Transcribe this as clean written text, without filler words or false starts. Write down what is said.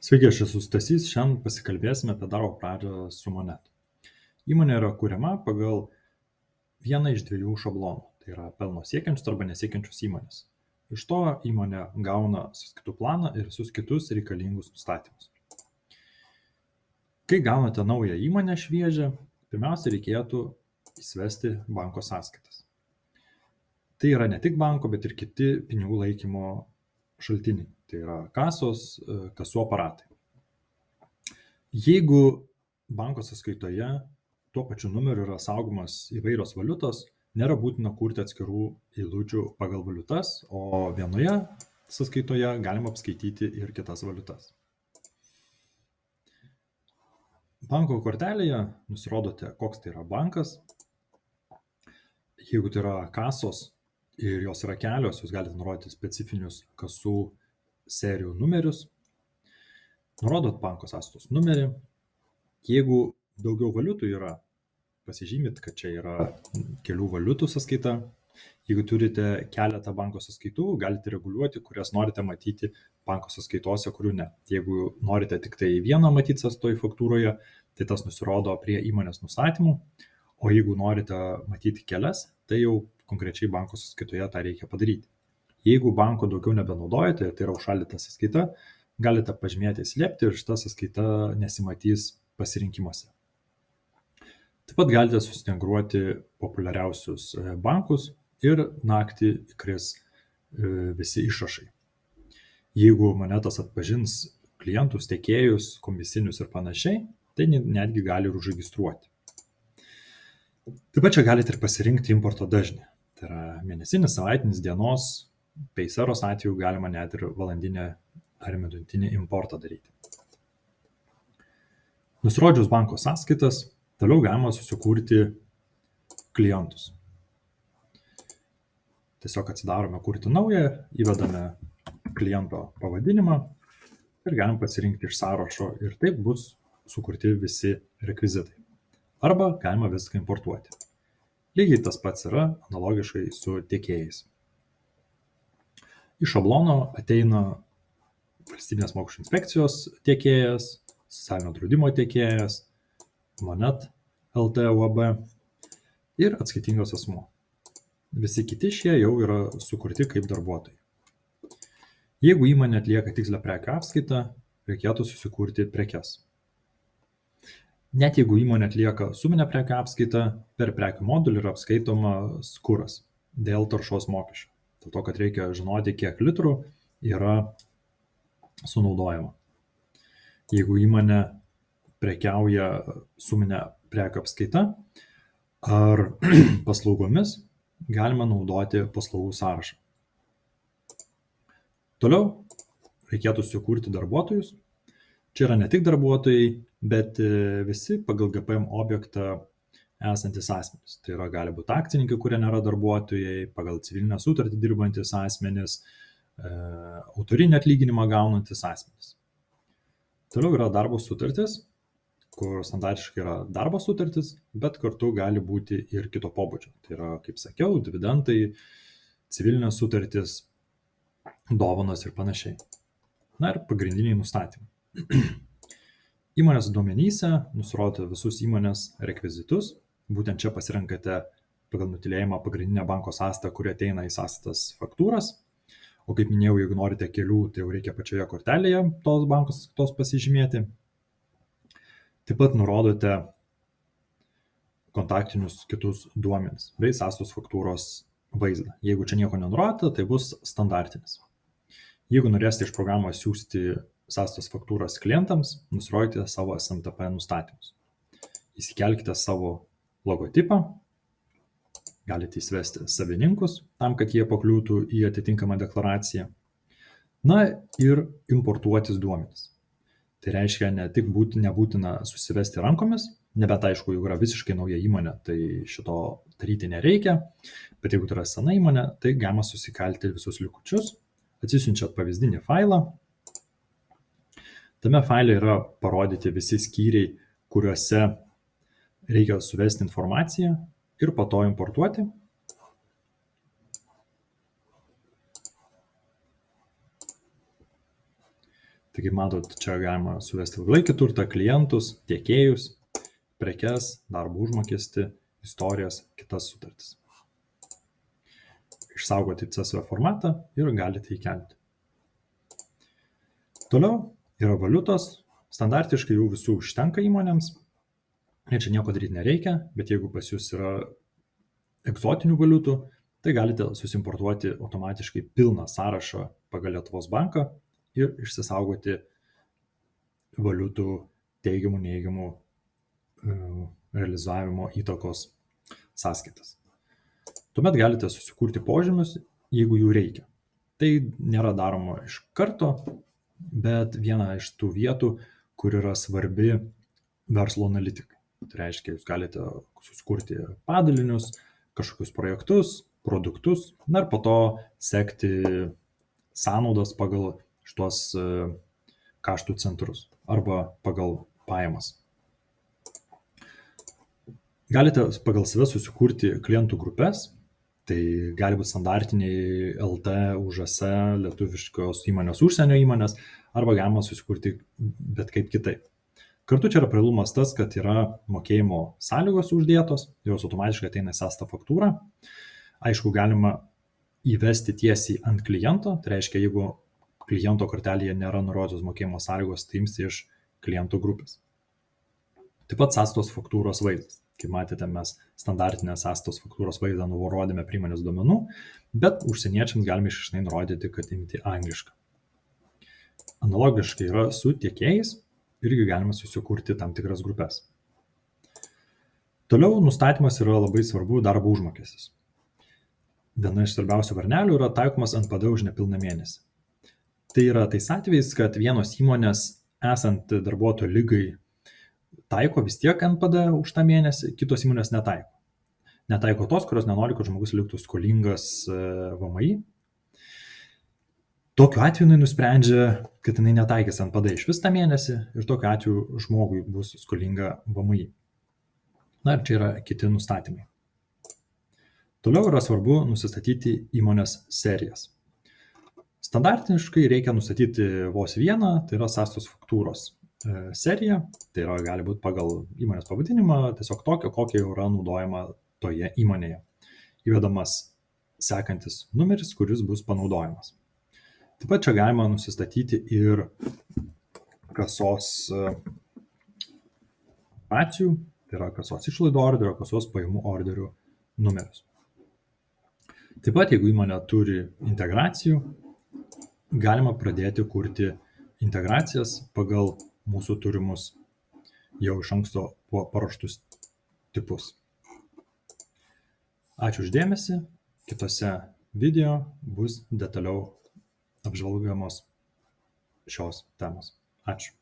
Sveiki, aš esu Stasys, šiandien pasikalbėsime apie darbo pradžią su Monet. Įmonė yra kuriama pagal vieną iš dviejų šablonų, tai yra pelno siekiančios arba nesiekiančios įmonės. Iš to įmonė gauna sąskaitų planą ir visus kitus reikalingus nustatymus. Kai gaunate naują įmonę šviežią, pirmiausia reikėtų įsivesti banko sąskaitas. Tai yra ne tik banko, bet ir kiti pinigų laikymo šaltiniai, tai yra kasos, kasų aparatai. Jeigu banko sąskaitoje tuo pačiu numeriu yra saugomas įvairios valiutos, nėra būtina kurti atskirų eilučių pagal valiutas, o vienoje sąskaitoje galima apskaityti ir kitas valiutas. Banko kortelėje nusirodote, koks tai yra bankas. Jeigu tai yra kasos ir jos yra kelios, jūs galite nurodyti specifinius kasų serijų numerius. Nurodot banko sąskaitos numerį. Jeigu daugiau valiutų yra, pasižymit, kad čia yra kelių valiutų sąskaita. Jeigu turite keletą banko sąskaitų, galite reguliuoti, kurias norite matyti banko sąskaitose, kurių ne. Jeigu norite tik tai vieną matyti sąskaitoj faktūroje, tai tas nusirodo prie įmonės nustatymų, o jeigu norite matyti kelias, tai jau konkrečiai banko sąskaitoje tą reikia padaryti. Jeigu banko daugiau nebenaudojate, tai yra užšaldyta sąskaita, galite pažymėti slėpti ir šita sąskaita nesimatys pasirinkimuose. Taip pat galite susintegruoti populiariausius bankus ir naktį įkris visi išrašai. Jeigu Monetas atpažins klientus, tiekėjus, komisinius ir panašiai, tai netgi gali ir užregistruoti. Taip pat čia galite ir pasirinkti importo dažnį. Tai yra mėnesinis, savaitinis, dienos, peiseros atveju galima net ir valandinę ar minutinį importą daryti. Nusirodžius banko sąskaitas, toliau galima susikurti klientus. Tiesiog atsidarome kurti naują, įvedame kliento pavadinimą ir galim pasirinkti iš sąrašo ir taip bus sukurti visi rekvizitai. Arba galima viską importuoti. Lygiai tas pats yra analogiškai su tiekėjais. Iš šablono ateina Valstybinės mokesčių inspekcijos tiekėjas, socialinio draudimo tiekėjas, Monet LT UAB ir atskaitingas asmuo. Visi kiti šie jau yra sukurti kaip darbuotojai. Jeigu įmonė atlieka tikslę prekių apskaitą, reikėtų susikurti prekes. Net jeigu įmonė atlieka suminę prekių apskaitą, per prekių modulį yra apskaitomas kuras dėl taršos mokesčio. Dėl to, kad reikia žinoti, kiek litrų yra sunaudojama. Jeigu įmonė prekiauja suminę prekių apskaitą ar paslaugomis, galima naudoti paslaugų sąrašą. Toliau reikėtų sukurti darbuotojus. Čia yra ne tik darbuotojai, bet visi pagal GPM objektą esantis asmenys. Tai yra gali būti akcininkai, kurie nėra darbuotojai, pagal civilinę sutartį dirbantis asmenys, autorinį atlyginimą gaunantis asmenys. Toliau yra darbo sutartis, kur standartiškai yra darbo sutartis, bet kartu gali būti ir kito pobūdžio. Tai yra, kaip sakiau, dividendai, civilinės sutartis, dovanos ir panašiai. Na ir pagrindiniai nustatymai. Įmonės duomenyse nusirodote visus įmonės rekvizitus. Būtent čia pasirenkate pagal nutylėjimą pagrindinę banko sąskaitą, kuri ateina į sąskaitas faktūras. O kaip minėjau, jeigu norite kelių, tai jau reikia pačioje kortelėje tos banko sąskaitos pasižymėti. Taip pat nurodote kontaktinius kitus duomenis bei sąskaitos faktūros vaizdą. Jeigu čia nieko nenurodote, tai bus standartinis. Jeigu norėsite iš programos siųsti sąskaitos faktūras klientams, nusirodykite savo SMTP nustatymus. Įsikelkite savo logotipą, galite įsivesti savininkus, tam, kad jie pakliūtų į atitinkamą deklaraciją. Na ir importuotis duomenis. Tai reiškia, ne tik nebūtina susivesti rankomis, nebent aišku, jeigu yra visiškai nauja įmonė, tai šito daryti nereikia, bet jeigu tai yra sena įmonė, tai galima susikalti visus likučius, atsisiunčiat pavyzdinį failą. Tame faile yra parodyti visi skyriai, kuriuose reikia suvesti informaciją ir po to importuoti. Tai kaip matot, čia galima suvesti ilgalaikį turtą, klientus, tiekėjus, prekes, darbo užmokestį, istorijas, kitas sutartis. Išsaugoti CSV formatą ir galite įkelti. Toliau yra valiutos. Standartiškai jų visų užtenka įmonėms. Ir čia nieko daryti nereikia, bet jeigu pas jūs yra egzotinių valiutų, tai galite susimportuoti automatiškai pilną sąrašą pagal Lietuvos banką ir išsisaugoti valiutų teigiamų, neigiamų realizavimo įtakos sąskaitas. Tuomet galite susikurti požymius, jeigu jų reikia. Tai nėra daroma iš karto, bet viena iš tų vietų, kur yra svarbi verslo analitikai. Tai reiškia, jūs galite susikurti padalinius, kažkokius projektus, produktus, na ir po to sekti sąnaudas pagal šitos kaštų centrus arba pagal pajamas. Galite pagal save susikurti klientų grupės, tai gali būti standartiniai LT, UŽS, lietuviškos įmonės, užsienio įmonės, arba galima susikurti bet kaip kitaip. Kartu čia yra privalumas tas, kad yra mokėjimo sąlygos uždėtos, jos automatiškai ateina į sąskaitą faktūrą. Aišku, galima įvesti tiesiai ant kliento, tai reiškia, jeigu kliento kortelėje nėra nurodytos mokėjimo sąlygos, tai imsi iš klientų grupės. Taip pat sąskaitos faktūros vaizdas. Kaip matėte, mes standartinę sąskaitos faktūros vaizdą nurodėme prie įmonės duomenų, bet užsieniečiams galime išrašinai nurodyti, kad imti anglišką. Analogiškai yra su tiekėjais, irgi galime susikurti tam tikras grupės. Toliau nustatymas yra labai svarbu darbo užmokestis. Viena iš svarbiausių varnelių yra taikomas NPD už nepilną mėnesį. Tai yra tais atvejais, kad vienos įmonės esant darbuotojo ligai taiko vis tiek NPD už tą mėnesį, kitos įmonės netaiko. Netaiko tos, kurios nenori, kad žmogus liktų skolingas VMI. Tokiu atveju jinai nusprendžia, kad jinai netaikys NPD iš vis tą mėnesį ir tokiu atveju žmogui bus skolinga VMI. Na ir čia yra kiti nustatymai. Toliau yra svarbu nusistatyti įmonės serijas. Standartiškai reikia nustatyti vos vieną, tai yra sąskaitos faktūros serija, tai yra gali būti pagal įmonės pavadinimą, tiesiog tokia, kokia jau yra naudojama toje įmonėje. Įvedamas sekantis numeris, kuris bus panaudojamas. Taip pat čia galima nusistatyti ir kasos operacijų, tai yra kasos išlaidų orderio, kasos pajamų orderių numerius. Taip pat, jeigu įmonė turi integracijų, galima pradėti kurti integracijas pagal mūsų turimus jau iš anksto paruoštus tipus. Ačiū už dėmesį. Kitose video bus detaliau apžvalgamos šios temos. Ačiū.